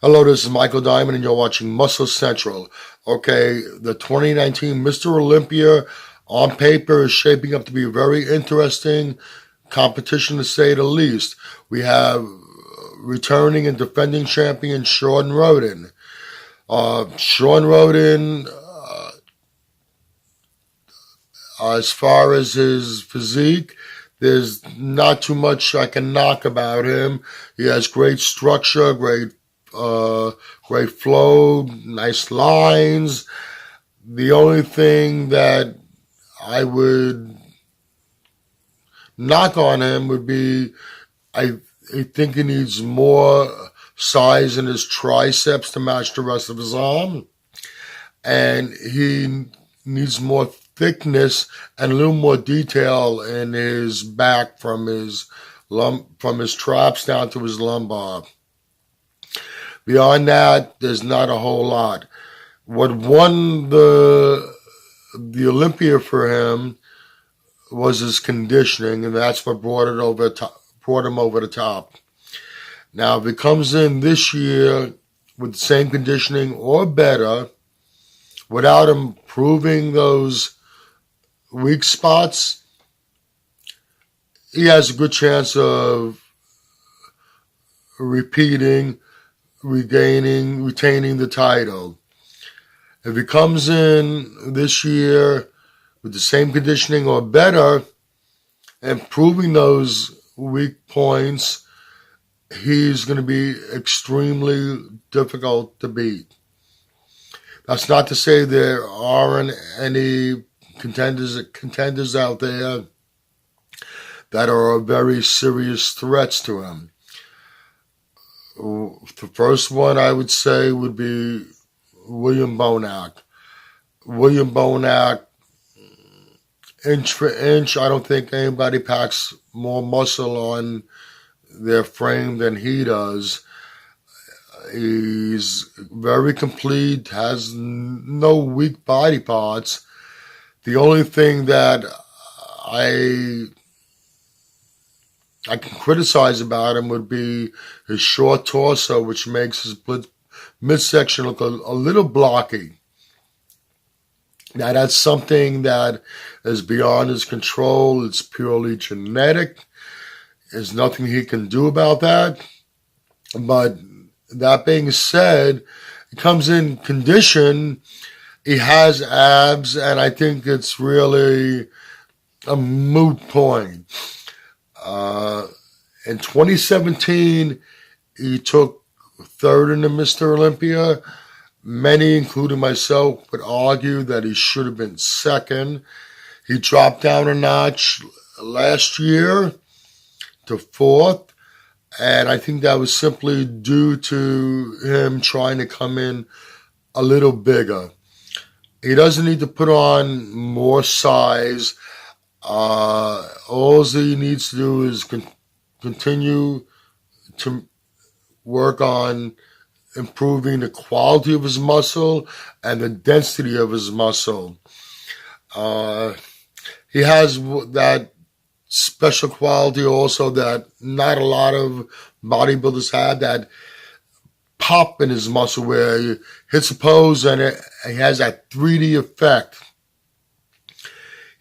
Hello, this is Michael Diamond, and you're watching Muscle Central. Okay, the 2019 Mr. Olympia on paper is shaping up to be a very interesting competition, to say the least. We have returning and defending champion Rhoden. Rhoden, as far as his physique, there's not too much I can knock about him. He has great structure, great flow, nice lines. The only thing that I would knock on him would be I think he needs more size in his triceps to match the rest of his arm, and he needs more thickness and a little more detail in his back from his traps down to his lumbar. Beyond that, there's not a whole lot. What won the Olympia for him was his conditioning, and that's what brought him over the top. Now, if he comes in this year with the same conditioning or better, without improving those weak spots, he has a good chance of retaining the title. If he comes in this year with the same conditioning or better, improving those weak points, he's going to be extremely difficult to beat. That's not to say there aren't any contenders out there that are very serious threats to him. The first one I would say would be William Bonac. William Bonac, inch for inch, I don't think anybody packs more muscle on their frame than he does. He's very complete, has no weak body parts. The only thing that I can criticize about him would be his short torso, which makes his midsection look a little blocky. Now, that's something that is beyond his control. It's purely genetic. There's nothing he can do about that. But that being said, he comes in condition. He has abs, and I think it's really a moot point. In 2017, he took third in the Mr. Olympia. Many, including myself, would argue that he should have been second. He dropped down a notch last year to fourth, and I think that was simply due to him trying to come in a little bigger. He doesn't need to put on more size. All he needs to do is continue to work on improving the quality of his muscle and the density of his muscle. He has that special quality also that not a lot of bodybuilders have, that pop in his muscle where he hits a pose and he has that 3D effect.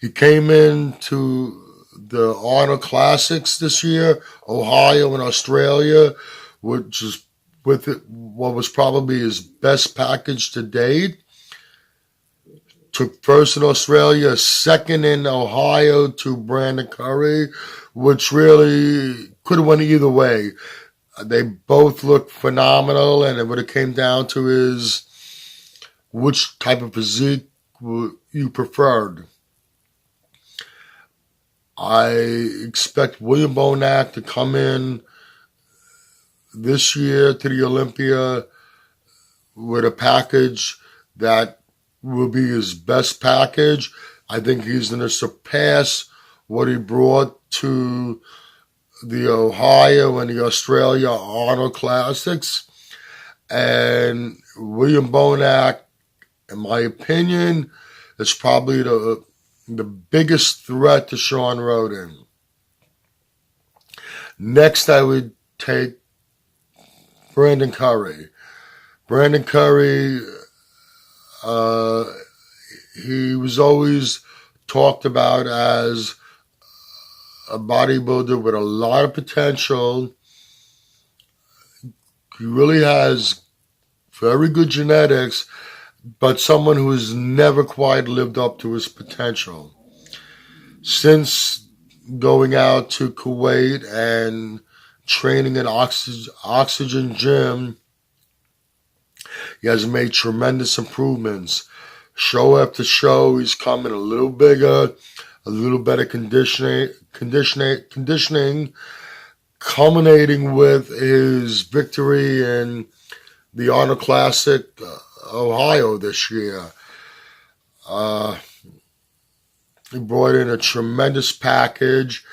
He came into the Arnold Classics this year, Ohio and Australia, which is with what was probably his best package to date. Took first in Australia, second in Ohio to Brandon Curry, which really could have went either way. They both looked phenomenal, and it would have came down to is which type of physique you preferred. I expect William Bonac to come in this year to the Olympia with a package that will be his best package. I think he's going to surpass what he brought to the Ohio and the Australia Arnold Classics. And William Bonac, in my opinion, is probably the biggest threat to Rhoden. Next, I would take Brandon Curry. Brandon Curry, he was always talked about as a bodybuilder with a lot of potential. He really has very good genetics, but someone who has never quite lived up to his potential. Since going out to Kuwait and training at Oxygen Gym, he has made tremendous improvements. Show after show, he's coming a little bigger, a little better conditioning, culminating with his victory in the Honor Classic, Ohio this year. He brought in a tremendous package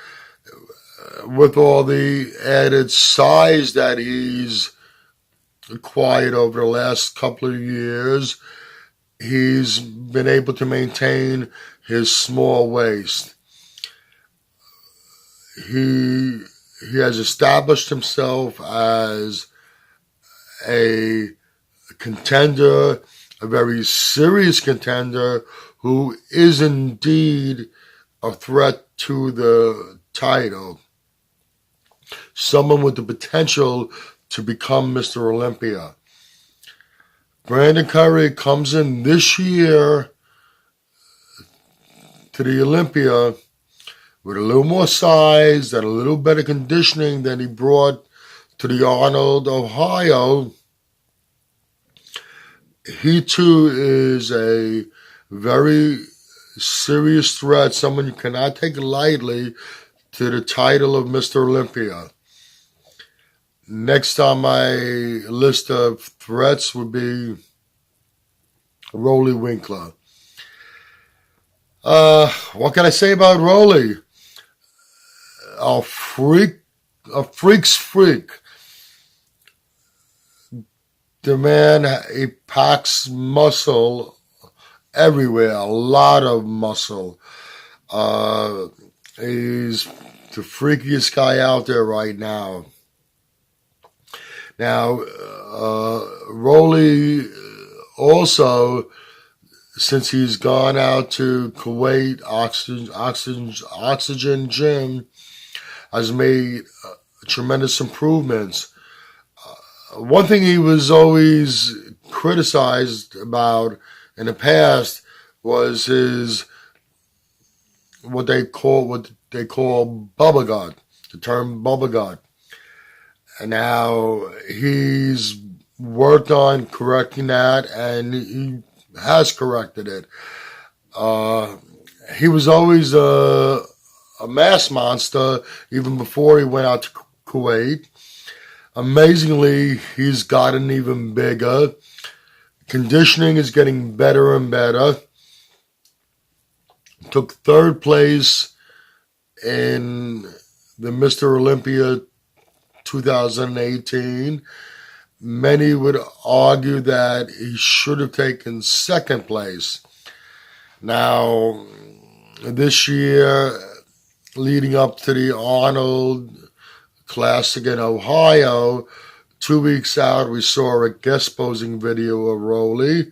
with all the added size that he's acquired over the last couple of years. He's been able to maintain his small waist. He has established himself as a contender, a very serious contender, who is indeed a threat to the title. Someone with the potential to become Mr. Olympia. Brandon Curry comes in this year to the Olympia with a little more size and a little better conditioning than he brought to the Arnold, Ohio. He too is a very serious threat, someone you cannot take lightly, to the title of Mr. Olympia. Next on my list of threats would be Rolly Winkler. What can I say about Rolly? A freak's freak. The man, he packs muscle everywhere, a lot of muscle. He's the freakiest guy out there right now. Now, Rolly also, since he's gone out to Kuwait Oxygen Gym, has made tremendous improvements. One thing he was always criticized about in the past was his what they call Bubba God, the term Bubba God. And now he's worked on correcting that, and he has corrected it. He was always a mass monster even before he went out to Kuwait. Amazingly, he's gotten even bigger. Conditioning is getting better and better. Took third place in the Mr. Olympia 2018. Many would argue that he should have taken second place. Now, this year, leading up to the Arnold Classic in Ohio, 2 weeks out, we saw a guest posing video of Rolly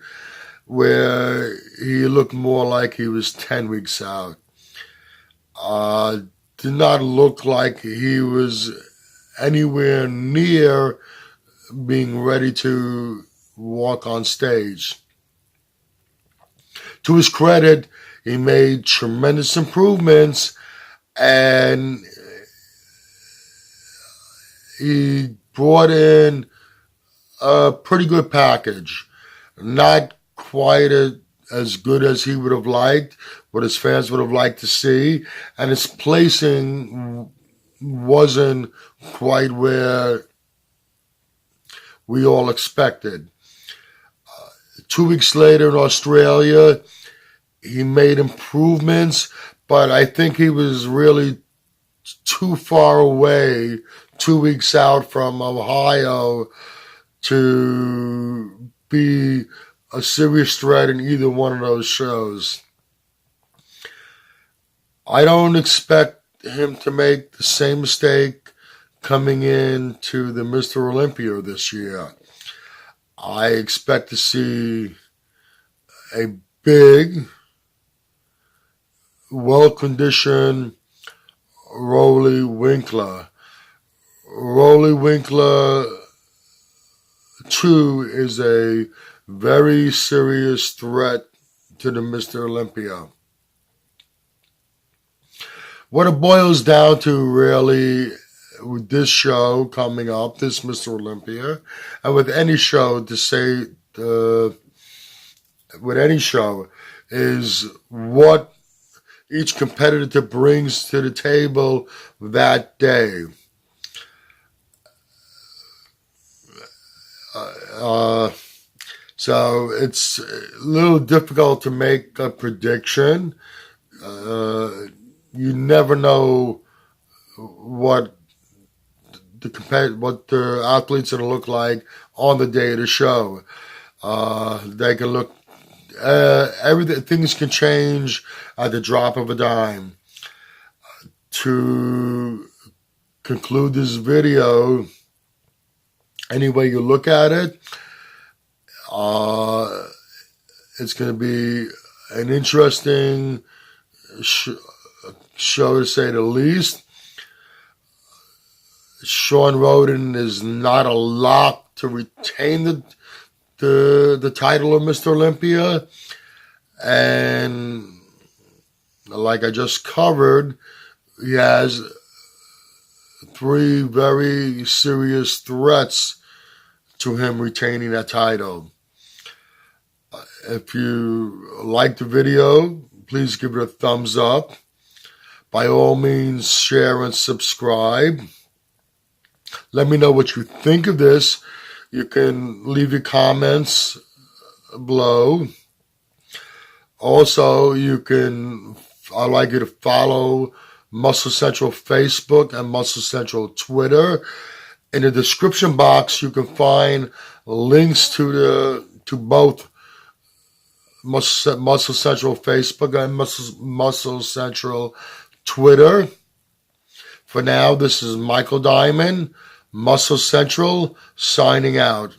where he looked more like he was 10 weeks out. Did not look like he was anywhere near being ready to walk on stage. To his credit, he made tremendous improvements, and he brought in a pretty good package. Not quite as good as he would have liked, what his fans would have liked to see, and his placing wasn't quite where we all expected. 2 weeks later in Australia, he made improvements, but I think he was really too far away, 2 weeks out from Ohio, to be a serious threat in either one of those shows. I don't expect him to make the same mistake coming into the Mr. Olympia this year. I expect to see a big, well-conditioned Rolly Winkler. Rolly Winkler 2 is a very serious threat to the Mr. Olympia. What it boils down to really with this show coming up, this Mr. Olympia, and with any show with any show, is what each competitor brings to the table that day. So it's a little difficult to make a prediction. You never know what the athletes are going to look like on the day of the show. They can look. Everything. Things can change at the drop of a dime. To conclude this video, any way you look at it, it's going to be an interesting show to say the least. Sean Rhoden is not a lock to retain the title of Mr. Olympia, and like I just covered, he has 3 very serious threats to him retaining that title. If you like the video, please give it a thumbs up. By all means, share and subscribe. Let me know what you think of this. You can leave your comments below. Also, I'd like you to follow Muscle Central Facebook and Muscle Central Twitter. In the description box, you can find links to both Muscle Central Facebook and Muscle Central Twitter. For now, this is Michael Diamond, Muscle Central, signing out.